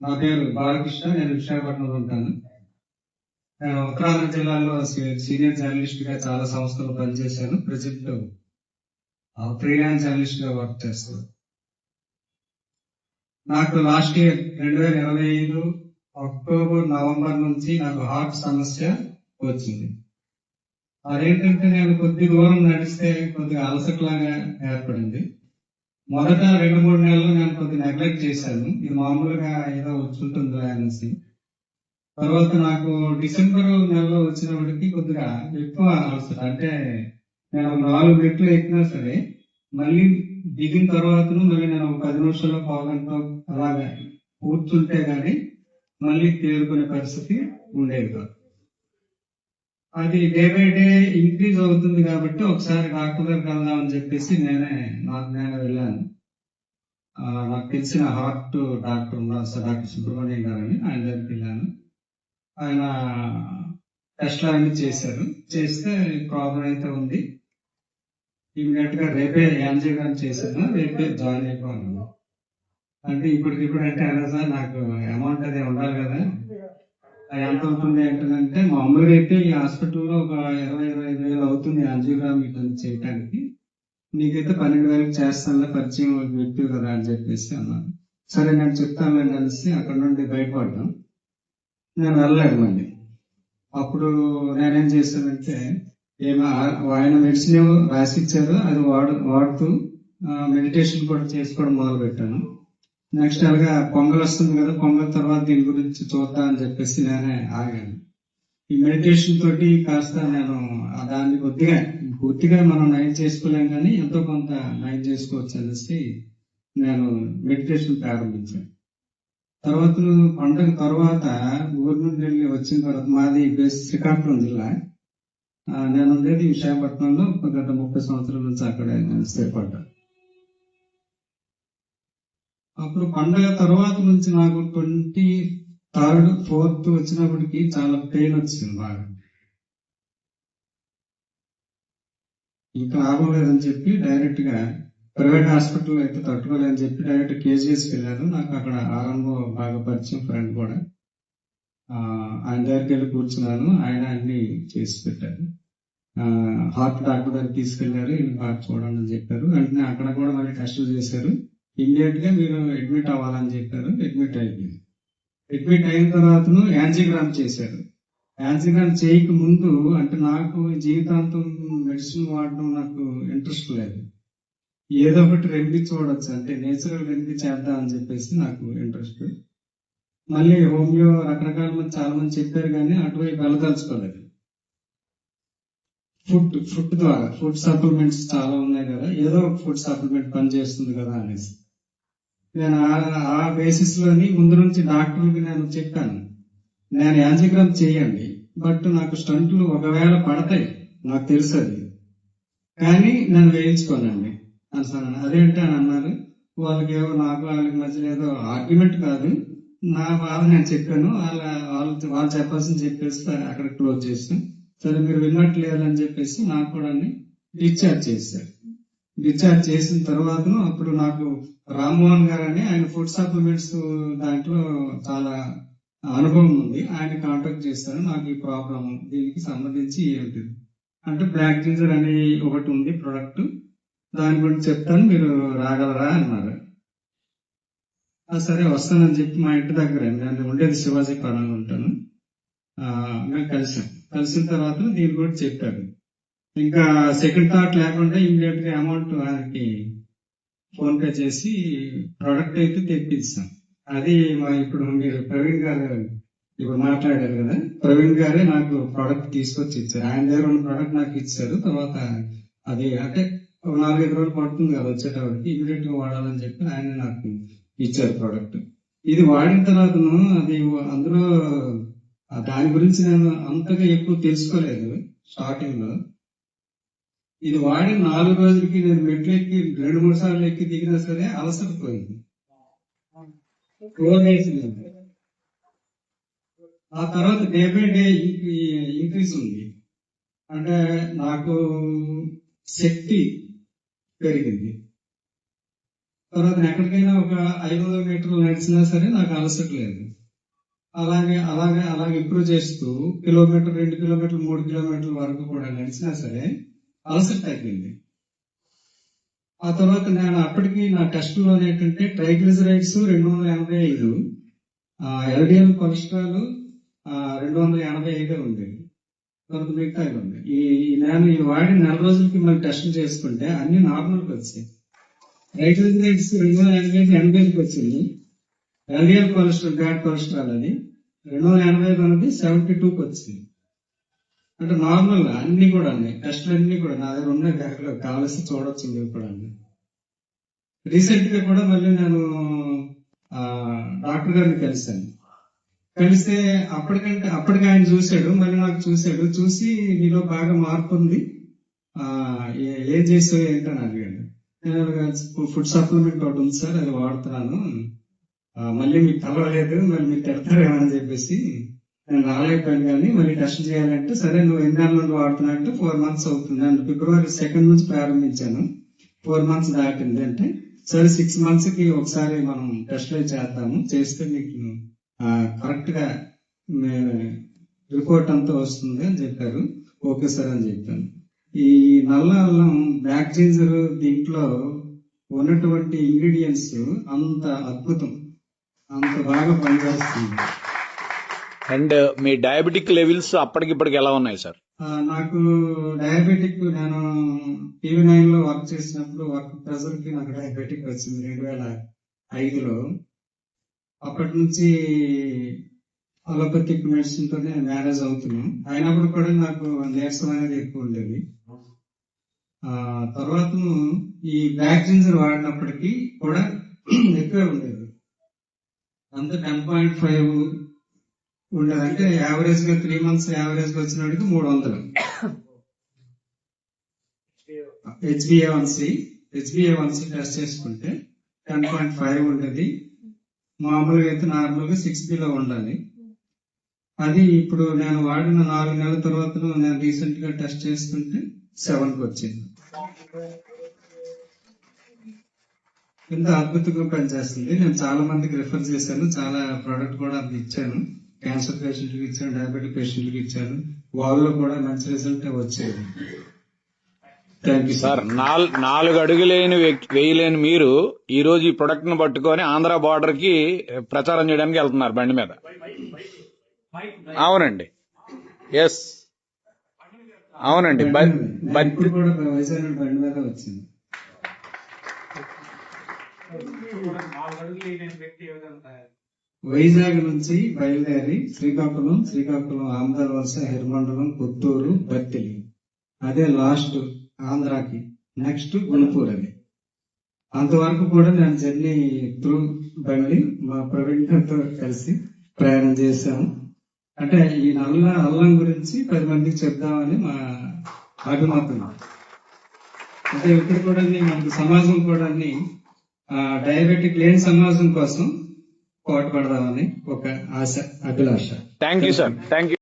నా పేరు బాలకృష్ణ. నేను విశాఖపట్నంలో ఉంటాను. నేను ఉత్తరాంధ్ర జిల్లాలో సీనియర్ జర్నలిస్ట్ గా చాలా సంవత్సరాలు పనిచేశాను. ప్రజెంట్ ఫ్రీలాన్స్ జర్నలిస్ట్ గా వర్క్ చేస్తాను. నాకు లాస్ట్ ఇయర్ 2025 అక్టోబర్ నవంబర్ నుంచి నాకు హార్ట్ సమస్య వచ్చింది. అదేంటంటే నేను కొద్ది దూరం నడిస్తే కొద్దిగా అలసటలాగా ఏర్పడింది. మొదట 2-3 నెలలు నేను కొద్దిగా నెగ్లెక్ట్ చేశాను. ఇది మామూలుగా ఏదో వచ్చుంటుంది అనేసి. తర్వాత నాకు డిసెంబర్ నెలలో వచ్చినప్పటికీ కొద్దిగా ఎక్కువ అలసట. అంటే నేను 4 మెట్లు ఎక్కినా సరే మళ్ళీ దిగిన తర్వాత మళ్ళీ నేను 10 నిమిషాల్లో పావుగంట అలాగా కూర్చుంటే గానీ మళ్ళీ తేరుకునే పరిస్థితి ఉండేది కాదు. అది డే బై డే ఇంక్రీజ్ అవుతుంది కాబట్టి ఒకసారి డాక్టర్ దగ్గరికి వెళ్దామని చెప్పేసి నేను వెళ్ళాను. నాకు తెలిసిన హార్ట్ డాక్టర్ ఉన్నారు సార్, డాక్టర్ సుబ్రహ్మణ్యం గారని, ఆయన దగ్గరికి వెళ్ళాను. ఆయన టెస్ట్లు అన్ని చేశారు. చేస్తే ప్రాబ్లం అయితే ఉంది, ఇమీడియట్ గా రేపే యాంజియోగ్రామ్ చేశాను, రేపే జాయిన్ అయిపోయాను. అంటే ఇప్పటికిప్పుడు అంటే ఎలా సార్, నాకు అమౌంట్ అది ఉండాలి కదా, ఎంత అవుతుంది ఏంటంటే మామూలుగా అయితే ఈ హాస్పిటల్లో ఒక 20-25 వేలు అవుతుంది యాంజియోగ్రామ్ ఇట్లా చేయడానికి. నీకైతే 12,000 చేస్తానులే, పరిచయం వ్యక్తి కదా అని చెప్పేసి అన్నాను. సరే నేను చెప్తాను కలిసి అక్కడ నుండి బయటపడ్డాం. నేను వెళ్ళలేదు మళ్ళీ. అప్పుడు నేనేం చేశానంటే ఆయన మెడిసిన్ రాసిచ్చారు, అది వాడుతూ మెడిటేషన్ కూడా చేసుకోవడం మొదలు పెట్టాను. నెక్స్ట్ అలాగా పొంగల్ వస్తుంది కదా, పొంగల్ తర్వాత దీని గురించి చూద్దాం అని చెప్పేసి నేనే ఆగాను. ఈ మెడిటేషన్ తోటి కాస్త నేను దాన్ని పూర్తిగా మనం నయం చేసుకోలేం కానీ ఎంతో కొంత నయం చేసుకోవచ్చు అనేసి నేను మెడిటేషన్ ప్రారంభించాను. తర్వాత పండుగ తర్వాత ఊరి నుండి వెళ్ళి వచ్చిన తర్వాత మాది శ్రీకాకుళం జిల్లా, నేను ఉండేది విశాఖపట్నంలో. గత 30 సంవత్సరాల నుంచి అక్కడే నేను స్థిరపడ్డా. అప్పుడు పండుగ తర్వాత నుంచి నాకు 23rd, 4th వచ్చినప్పటికీ చాలా పెయిన్ వచ్చింది బాగా. ఇంకా లాభం లేదని చెప్పి డైరెక్ట్ గా ప్రైవేట్ హాస్పిటల్ అయితే తట్టుకోలేదని చెప్పి డైరెక్ట్ కేజీఎస్కి వెళ్ళాను. నాకు అక్కడ ఆరంభం బాగా పరిచయం ఫ్రెండ్ కూడా, ఆయన దగ్గరికి వెళ్ళి కూర్చున్నాను. ఆయన అన్ని చేసి పెట్టారు. హార్ట్ డాక్టర్ దగ్గర తీసుకెళ్లారు, హార్ట్ చూడండి అని చెప్పారు. వెంటనే అక్కడ కూడా మళ్ళీ టెస్టులు చేశారు. ఇమ్మీడియట్ గా మీరు అడ్మిట్ అవ్వాలని చెప్పారు. అడ్మిట్ అయిపోయింది. అడ్మిట్ అయిన తర్వాత యాంజియోగ్రామ్ చేశారు. యాంజియోగ్రామ్ చేయక ముందు అంటే నాకు జీవితాంతం మెడిసిన్ వాడడం నాకు ఇంట్రెస్ట్ లేదు. ఏదో ఒకటి రెమెడీ చూడొచ్చు, అంటే నేచురల్ రెమెడీ చేద్దాం అని చెప్పేసి నాకు ఇంట్రెస్ట్. మళ్ళీ హోమియో రకరకాల మంది చాలా మంది చెప్పారు కానీ అటువైపు వెళ్ళదలుచుకోలేదు. ఫుడ్ ద్వారా ఫుడ్ సప్లిమెంట్స్ చాలా ఉన్నాయి కదా, ఏదో ఒక ఫుడ్ సప్లిమెంట్ పనిచేస్తుంది కదా అనేసి నేను ఆ బేసిస్ లోని ముందు నుంచి డాక్టర్కి నేను చెప్పాను, నేను యాంజియోగ్రామ్ చేయండి, బట్ నాకు స్టంట్లు ఒకవేళ పడతాయి నాకు తెలుసు అది, కానీ నేను వేయించుకోనండి అన్నాను. అదేంటి అని అన్నారు. వాళ్ళకి వాళ్ళకి మధ్యలో ఏదో ఆర్గ్యుమెంట్ కాదు, నా బాధ నేను చెప్పాను. వాళ్ళు చెప్పాల్సింది చెప్పేసి అక్కడ క్లోజ్ చేస్తాను. సరే మీరు విన్నట్లేదు అని చెప్పేసి నాకు కూడా డిశ్చార్జ్ చేశారు. డిశ్చార్జ్ చేసిన తర్వాత అప్పుడు నాకు రామ్మోహన్ గారు అని, ఆయన ఫుడ్ సప్లిమెంట్స్ దాంట్లో చాలా అనుభవం ఉంది, ఆయన కాంటాక్ట్ చేశారు. నాకు ఈ ప్రాబ్లం దీనికి సంబంధించి ఏంటి అంటే బ్లాక్ జింజర్ అని ఒకటి ఉంది ప్రొడక్ట్, దాని గురించి చెప్తాను, మీరు రాగలరా అన్నారు. సరే వస్తానని చెప్పి మా ఇంటి దగ్గర, నేను ఉండేది శివాజీ పాలనలో ఉంటాను, మేము కలిసిన తర్వాత దీని గురించి చెప్పారు. ఇంకా సెకండ్ థాట్ లేకుండా ఇమీడియట్ గా అమౌంట్ ఆయనకి ఫోన్ పే చేసి ప్రోడక్ట్ అయితే తెప్పిస్తాం. అది ఇప్పుడు మీరు ప్రవీణ్ గారు ఇప్పుడు మాట్లాడారు కదా, ప్రవీణ్ గారే నాకు ప్రోడక్ట్ తీసుకొచ్చి ఇచ్చారు. ఆయన దగ్గర ఉన్న ప్రోడక్ట్ నాకు ఇచ్చారు. తర్వాత అది అంటే 4-5 రోజులు పడుతుంది కదా వచ్చేటప్పటికి, ఇమీడియట్ గా వాడాలని చెప్పి ఆయన నాకు ఇచ్చారు ప్రోడక్ట్. ఇది వాడిన తర్వాత అది అందులో దాని గురించి నేను అంతగా ఎక్కువ తెలుసుకోలేదు స్టార్టింగ్ లో. ఇది వాడి 4 రోజులకి నేను మెట్లు ఎక్కి 2-3 సార్లు ఎక్కి దిగినా సరే అలసటపోయింది. ఆ తర్వాత డే బై డే ఇంక్రీజ్ ఉంది. అంటే నాకు శక్తి పెరిగింది. తర్వాత ఎక్కడికైనా ఒక 500 మీటర్లు నడిచినా సరే నాకు అలసట లేదు. అలాగే ఇంప్రూవ్ చేస్తూ కిలోమీటర్, 2 కిలోమీటర్లు, 3 కిలోమీటర్ల వరకు కూడా నడిచినా సరే అలసట తగ్గింది. ఆ తర్వాత నేను అప్పటికి నా టెస్ట్లో ఏంటంటే ట్రైగ్లిజరైడ్స్ 285, ఎల్డిఎల్ కొలెస్ట్రాల్ 285 ఉండేది. తర్వాత మిగతా ఉంది. నేను ఈ వాడి 4 రోజులకి మళ్ళీ టెస్ట్ చేసుకుంటే అన్ని నార్మల్కి వచ్చాయి. ట్రైగ్లిజరైడ్స్ 285 వచ్చింది. ఎల్డిఎల్ కొలెస్ట్రాల్, బ్యాడ్ కొలెస్ట్రాల్ అది 285 అనేది 72కి వచ్చింది. అంటే నార్మల్ అన్ని కూడా ఉన్నాయి, టెస్ట్లు అన్ని కూడా నా దగ్గర ఉన్నాయి, బ్యాగ్లో కావాల్సి చూడొచ్చు మీరు కూడా. రీసెంట్ గా కూడా మళ్ళీ నేను డాక్టర్ గారిని కలిస్తే అప్పటికి ఆయన చూశాడు, మళ్ళీ నాకు చూసి నీలో బాగా మార్పు ఉంది, ఏం చేసావు ఏంటని అడిగాడు. నేను ఫుడ్ సప్లిమెంట్ ఒకటి ఉంది సార్, అది వాడుతున్నాను, మళ్ళీ మీకు కలవలేదు, మళ్ళీ మీకు తిడతారేమని చెప్పేసి నేను రాలేకపోయాను. కానీ మళ్ళీ టెస్ట్ చేయాలంటే సరే నువ్వు ఎన్ని నెలల నుండి వాడుతున్నా అంటే 4 months అవుతుంది. నేను February 2 నుంచి ప్రారంభించాను, 4 months దాటింది. అంటే సరే 6 months కి ఒకసారి మనం టెస్ట్ చేద్దాము, చేస్తే మీకు కరెక్ట్ గా రిపోర్ట్ అంతా వస్తుంది అని చెప్పారు. ఓకే సార్ అని చెప్పాను. ఈ నల్ల అల్లం, బ్లాక్ జింజర్, దీంట్లో ఉన్నటువంటి ఇంగ్రీడియంట్స్ అంత అద్భుతం, అంత బాగా పనిచేస్తుంది. అండ్ మీ డయాబెటిక్ లెవెల్స్ అప్పటికిప్పటికి ఎలా ఉన్నాయి సార్? నాకు డయాబెటిక్, నేను TV9 లో వర్క్ చేసినప్పుడు వర్క్ ప్రెషర్ కి నాకు డయాబెటిక్ వచ్చింది 2005లో. అప్పటి నుంచి అలోపతిక్ మెడిసిన్ తోనే మేనేజ్ అవుతున్నాను. అయినప్పుడు కూడా నాకు నీరసం అనేది ఎక్కువ ఉండేది. తర్వాత ఈ బ్లాక్ జింజర్ వాడినప్పటికీ కూడా ఎక్కువే ఉండేది, అంత 10.5 ఉండదు. అంటే యావరేజ్ గా 3 months యావరేజ్ గా వచ్చినప్పటికి 300. హెచ్బిఏ1సి టెస్ట్ చేసుకుంటే 10.5 ఉండేది. మామూలుగా అయితే నార్మల్ గా 6 లో ఉండాలి. అది ఇప్పుడు నేను వాడిన 4 నెలల తర్వాత నేను రీసెంట్ గా టెస్ట్ చేసుకుంటే 7కి వచ్చింది. ఇంత అద్భుతంగా పనిచేస్తుంది. నేను చాలా మందికి రిఫర్ చేశాను, చాలా ప్రోడక్ట్ కూడా అది ఇచ్చాను. క్యాన్సర్ పేషెంట్కి ఇచ్చాను, డయాబెటిక్ పేషెంట్కి ఇచ్చాను, వాళ్ళలో కూడా మంచి రిజల్ట్ వచ్చేది. Thank you sir. 4 అడుగులేని వేయలేని మీరు ఈ రోజు ఈ ప్రొడక్ట్ ను పట్టుకొని ఆంధ్ర బార్డర్ కి ప్రచారం చేయడానికి వెళ్తున్నారు బండి మీద. అవునండి, ఎస్ అవునండి. ఇప్పుడు కూడా వైజాగ్ బండి మీద వచ్చింది. వైజాగ్ నుంచి బయలుదేరి శ్రీకాకుళం, ఆంధ్ర వలస, హెర్మండలం, పుత్తూరు, బత్తిలి, అదే లాస్ట్ ఆంధ్రాకి, నెక్స్ట్ గుంటూరు. అది అంతవరకు కూడా నేను జర్నీ త్రూ బండి మా ప్రవీణ్ గారితో కలిసి ప్రయాణం చేశాము. అంటే ఈ నల్ల అల్లం గురించి 10 మందికి చెప్దామని మా అభిమతం. అంటే ఇక్కడ కూడా మనకు సమాజం కూడా డయాబెటిక్ లేని సమాజం కోసం పోరాటపడదామని ఒక ఆశ, అభిలాష. Thank you sir, thank you.